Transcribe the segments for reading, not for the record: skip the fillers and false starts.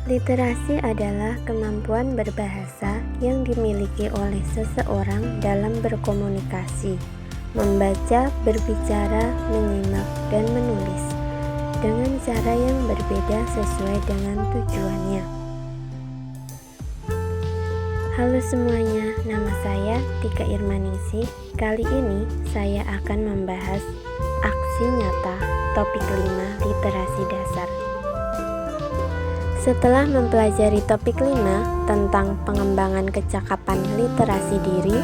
Literasi adalah kemampuan berbahasa yang dimiliki oleh seseorang dalam berkomunikasi, membaca, berbicara, menyimak, dan menulis dengan cara yang berbeda sesuai dengan tujuannya. Halo semuanya, nama saya Tika Irmaningsih. Kali ini saya akan membahas aksi nyata topik 5 literasi dasar. Setelah mempelajari topik 5 tentang pengembangan kecakapan literasi diri,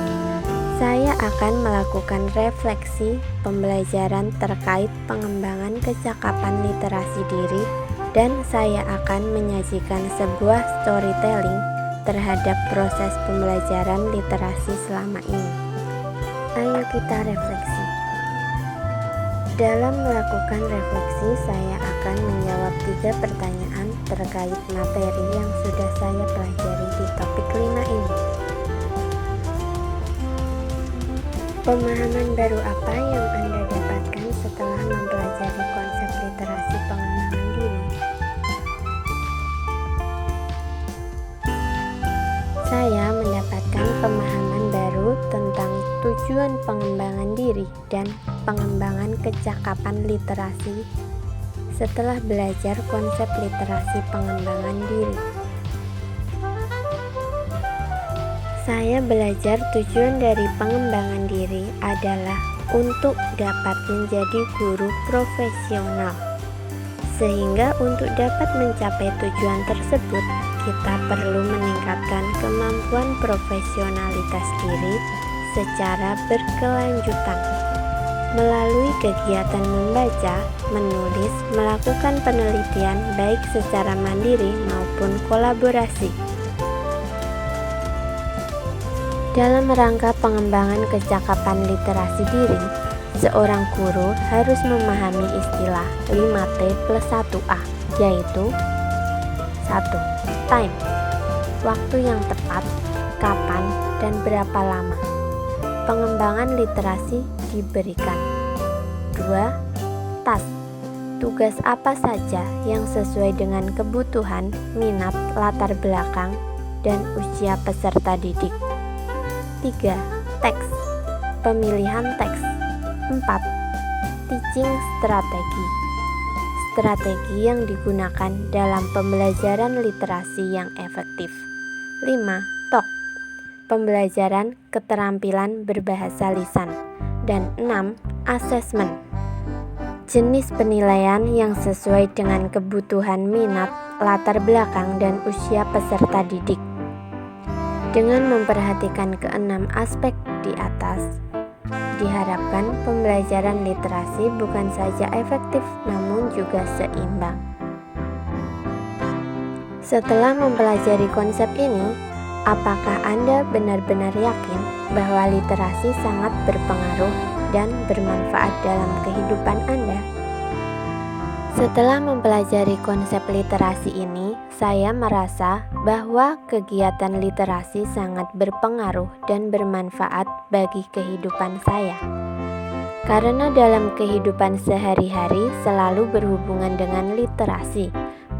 saya akan melakukan refleksi pembelajaran terkait pengembangan kecakapan literasi diri dan saya akan menyajikan sebuah storytelling terhadap proses pembelajaran literasi selama ini. Ayo kita refleksi. Dalam melakukan refleksi, saya akan menjawab 3 pertanyaan terkait materi yang sudah saya pelajari di topik 5 ini. Pemahaman baru apa yang Anda dapatkan setelah mempelajari konsep literasi pengembangan diri? Saya mendapatkan pemahaman baru tentang tujuan pengembangan diri dan pengembangan kecakapan literasi setelah belajar konsep literasi pengembangan diri. Saya belajar tujuan dari pengembangan diri adalah untuk dapat menjadi guru profesional. Sehingga untuk dapat mencapai tujuan tersebut, kita perlu meningkatkan kemampuan profesionalitas diri secara berkelanjutan. Melalui kegiatan membaca, menulis, melakukan penelitian baik secara mandiri maupun kolaborasi. Dalam rangka pengembangan kecakapan literasi diri, seorang guru harus memahami istilah 5T plus 1A, yaitu 1. Time, waktu yang tepat, kapan, dan berapa lama pengembangan literasi diberikan. 2. Task, tugas apa saja yang sesuai dengan kebutuhan, minat, latar belakang, dan usia peserta didik. 3. Teks, pemilihan teks. 4. Teaching strategi, strategi yang digunakan dalam pembelajaran literasi yang efektif. 5. Talk, pembelajaran keterampilan berbahasa lisan. Dan 6. Assessment, jenis penilaian yang sesuai dengan kebutuhan minat, latar belakang, dan usia peserta didik. Dengan memperhatikan ke-6 aspek di atas, diharapkan pembelajaran literasi bukan saja efektif namun juga seimbang. Setelah mempelajari konsep ini, apakah Anda benar-benar yakin bahwa literasi sangat berpengaruh dan bermanfaat dalam kehidupan Anda? Setelah mempelajari konsep literasi ini, saya merasa bahwa kegiatan literasi sangat berpengaruh dan bermanfaat bagi kehidupan saya. Karena dalam kehidupan sehari-hari selalu berhubungan dengan literasi,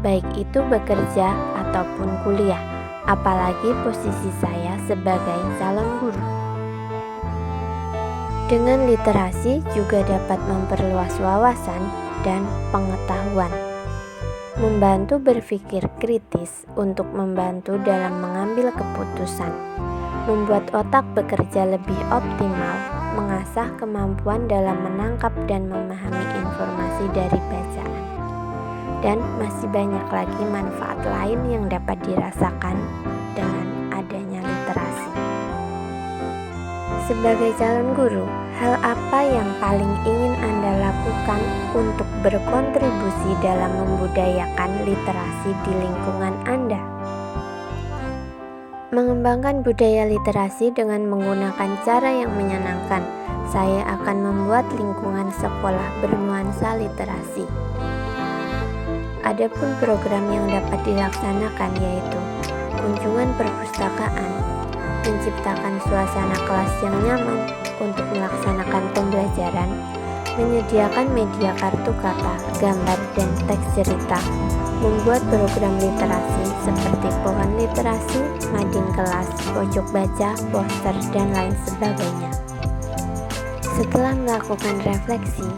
baik itu bekerja ataupun kuliah, apalagi posisi saya sebagai calon guru. Dengan literasi juga dapat memperluas wawasan dan pengetahuan, membantu berpikir kritis untuk membantu dalam mengambil keputusan, membuat otak bekerja lebih optimal, mengasah kemampuan dalam menangkap dan memahami informasi dari bacaan, dan masih banyak lagi manfaat lain yang dapat dirasakan dengan adanya literasi. Sebagai calon guru, hal apa yang paling ingin Anda lakukan untuk berkontribusi dalam membudayakan literasi di lingkungan Anda? Mengembangkan budaya literasi dengan menggunakan cara yang menyenangkan. Saya akan membuat lingkungan sekolah bernuansa literasi. Adapun program yang dapat dilaksanakan yaitu kunjungan perpustakaan, menciptakan suasana kelas yang nyaman untuk melaksanakan pembelajaran, menyediakan media kartu kata, gambar, dan teks cerita, membuat program literasi seperti pohon literasi, mading kelas, pojok baca, poster, dan lain sebagainya. Setelah melakukan refleksi,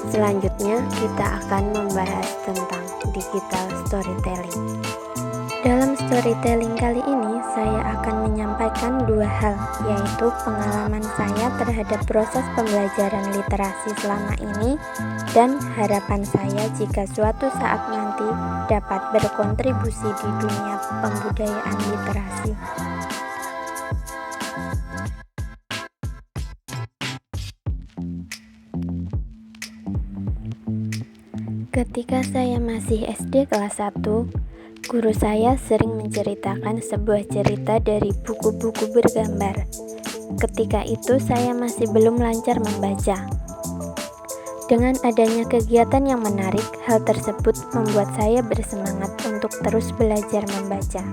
selanjutnya kita akan membahas tentang digital storytelling. Dalam storytelling kali ini, saya akan menyampaikan dua hal, yaitu pengalaman saya terhadap proses pembelajaran literasi selama ini dan harapan saya jika suatu saat nanti dapat berkontribusi di dunia pembudayaan literasi. Ketika saya masih SD kelas 1, guru saya sering menceritakan sebuah cerita dari buku-buku bergambar. Ketika itu saya masih belum lancar membaca. Dengan adanya kegiatan yang menarik, hal tersebut membuat saya bersemangat untuk terus belajar membaca.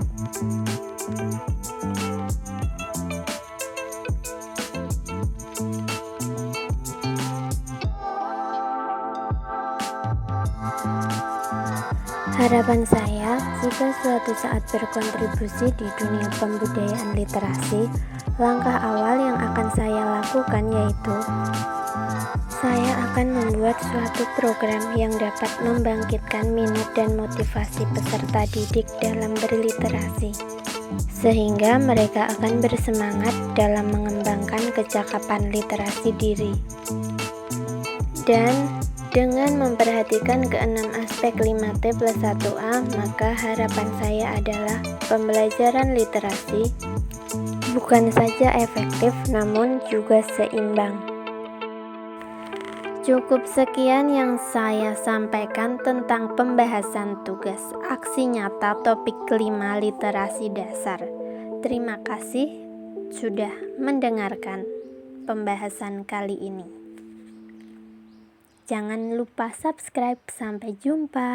Harapan saya, jika suatu saat berkontribusi di dunia pembudayaan literasi, langkah awal yang akan saya lakukan yaitu saya akan membuat suatu program yang dapat membangkitkan minat dan motivasi peserta didik dalam berliterasi, sehingga mereka akan bersemangat dalam mengembangkan kecakapan literasi diri. Dan dengan memperhatikan keenam aspek 5T plus 1A, maka harapan saya adalah pembelajaran literasi bukan saja efektif, namun juga seimbang. Cukup sekian yang saya sampaikan tentang pembahasan tugas aksi nyata topik 5 literasi dasar. Terima kasih sudah mendengarkan pembahasan kali ini. Jangan lupa subscribe. Sampai jumpa.